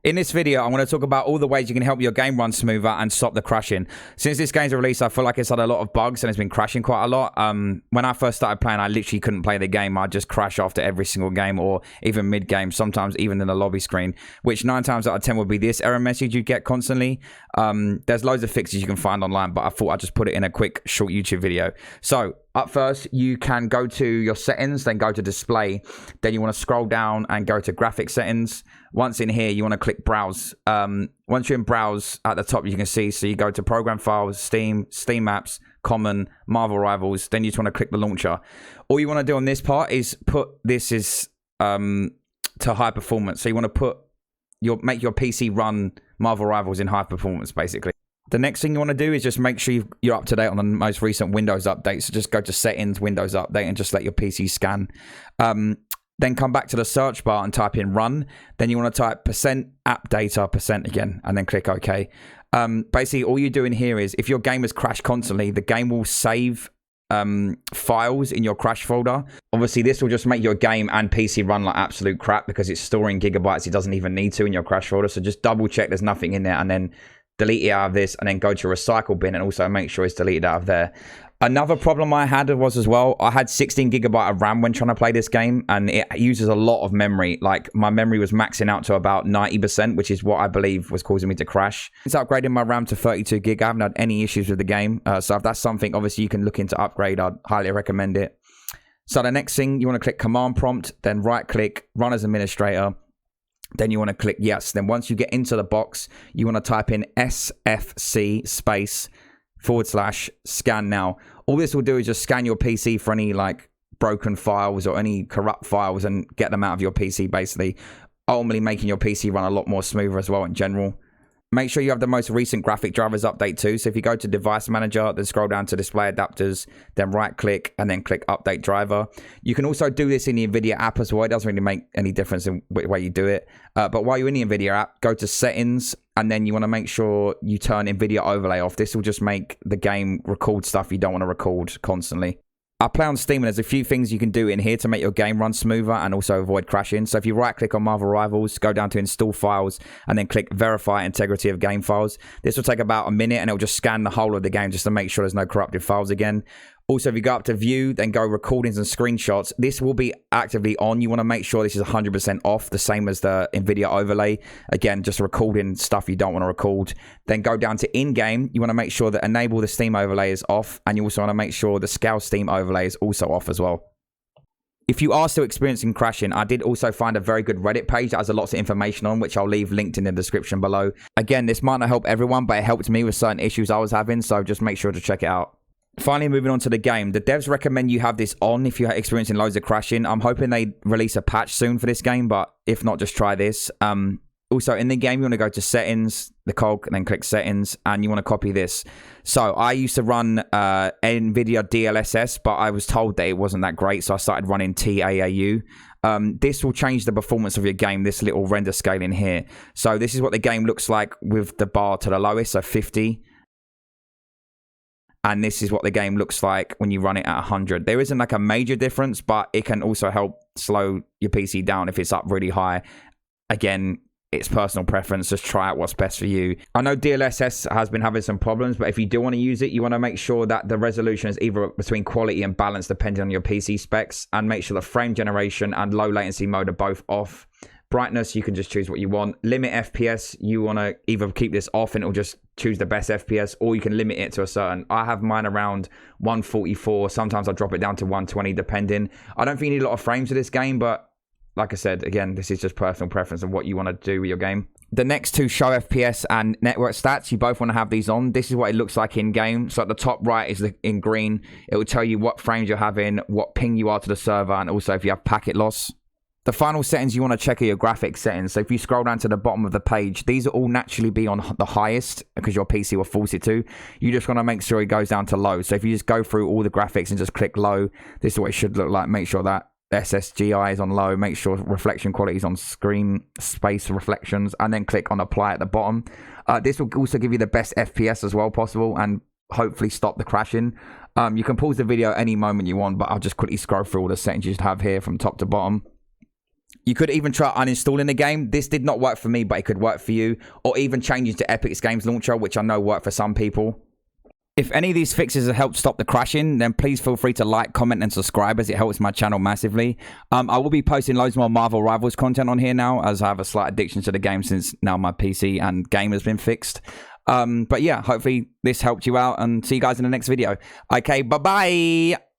In this video, I'm going to talk about all the ways you can help your game run smoother and stop the crashing. Since this game's released, I feel like it's had a lot of bugs and it's been crashing quite a lot. When I first started playing, I literally couldn't play the game. I'd just crash after every single game or even mid-game, sometimes even in the lobby screen, which 9 times out of 10 would be this error message you get constantly. There's loads of fixes you can find online, but I thought I'd just put it in a quick, short YouTube video. So, up first, you can go to your settings, then go to display. Then you want to scroll down and go to graphic settings. Once in here, you want to click browse. Once you're in browse, at the top you can see, so you go to program files, Steam apps, common, Marvel Rivals. Then you just want to click the launcher. All you want to do on this part is put this is to high performance. So you want to make your PC run Marvel Rivals in high performance, basically. The next thing you want to do is just make sure you're up to date on the most recent Windows updates. So just go to settings, Windows update, and just let your PC scan. Then come back to the search bar and type in run. Then you want to type %appdata% again, and then click OK. Basically, all you're doing here is if your game has crashed constantly, the game will save files in your crash folder. Obviously, this will just make your game and PC run like absolute crap because it's storing gigabytes it doesn't even need to in your crash folder. So just double check there's nothing in there and then delete it out of this, and then go to recycle bin and also make sure it's deleted out of there. Another problem I had was as well, I had 16 gigabyte of RAM when trying to play this game, and it uses a lot of memory. Like, my memory was maxing out to about 90%, which is what I believe was causing me to crash. Since upgrading my RAM to 32 gig, I haven't had any issues with the game. So if that's something, obviously, you can look into upgrade. I'd highly recommend it. So the next thing, you want to click command prompt, then right click, run as administrator. Then you want to click yes. Then once you get into the box, you want to type in SFC space /scannow. All this will do is just scan your PC for any like broken files or any corrupt files and get them out of your PC, basically. Ultimately making your PC run a lot more smoother as well in general. Make sure you have the most recent graphic drivers update too. So if you go to device manager, then scroll down to display adapters, then right click and then click update driver. You can also do this in the NVIDIA app as well. It doesn't really make any difference in the way you do it. But while you're in the NVIDIA app, go to settings and then you want to make sure you turn NVIDIA overlay off. This will just make the game record stuff you don't want to record constantly. I play on Steam and there's a few things you can do in here to make your game run smoother and also avoid crashing. So if you right click on Marvel Rivals, go down to install files and then click verify integrity of game files. This will take about a minute and it'll just scan the whole of the game just to make sure there's no corrupted files again. Also, if you go up to view, then go recordings and screenshots, this will be actively on. You want to make sure this is 100% off, the same as the NVIDIA overlay. Again, just recording stuff you don't want to record. Then go down to in-game. You want to make sure that enable the Steam overlay is off. And you also want to make sure the scale Steam overlay is also off as well. If you are still experiencing crashing, I did also find a very good Reddit page that has lots of information on, which I'll leave linked in the description below. Again, this might not help everyone, but it helped me with certain issues I was having. So just make sure to check it out. Finally, moving on to the game. The devs recommend you have this on if you're experiencing loads of crashing. I'm hoping they release a patch soon for this game, but if not, just try this. Also, in the game, you want to go to settings, the cog, and then click settings, and you want to copy this. So, I used to run NVIDIA DLSS, but I was told that it wasn't that great, so I started running TAAU. This will change the performance of your game, this little render scale in here. So, this is what the game looks like with the bar to the lowest, so 50. And this is what the game looks like when you run it at 100. There isn't like a major difference, but it can also help slow your PC down if it's up really high. Again, it's personal preference. Just try out what's best for you. I know DLSS has been having some problems, but if you do want to use it, you want to make sure that the resolution is either between quality and balance depending on your PC specs, and make sure the frame generation and low latency mode are both off. Brightness, you can just choose what you want. Limit FPS, you want to either keep this off and it'll just choose the best FPS, or you can limit it to a certain. I have mine around 144. Sometimes I'll drop it down to 120 depending. I don't think you need a lot of frames for this game, but like I said, again, this is just personal preference of what you want to do with your game. The next two show FPS and network stats. You both want to have these on. This is what it looks like in game. So at the top right is in green. It will tell you what frames you're having, what ping you are to the server, and also if you have packet loss. The final settings you want to check are your graphics settings. So if you scroll down to the bottom of the page, these will all naturally be on the highest because your PC will force it to. You just want to make sure it goes down to low. So if you just go through all the graphics and just click low, this is what it should look like. Make sure that SSGI is on low. Make sure reflection quality is on screen space reflections, and then click on apply at the bottom. This will also give you the best FPS as well possible and hopefully stop the crashing. You can pause the video any moment you want, but I'll just quickly scroll through all the settings you should have here from top to bottom. You could even try uninstalling the game. This did not work for me, but it could work for you. Or even changing to Epic's Games Launcher, which I know work for some people. If any of these fixes have helped stop the crashing, then please feel free to like, comment, and subscribe, as it helps my channel massively. I will be posting loads more Marvel Rivals content on here now, as I have a slight addiction to the game since now my PC and game has been fixed. But yeah, hopefully this helped you out, and see you guys in the next video. Okay, bye-bye!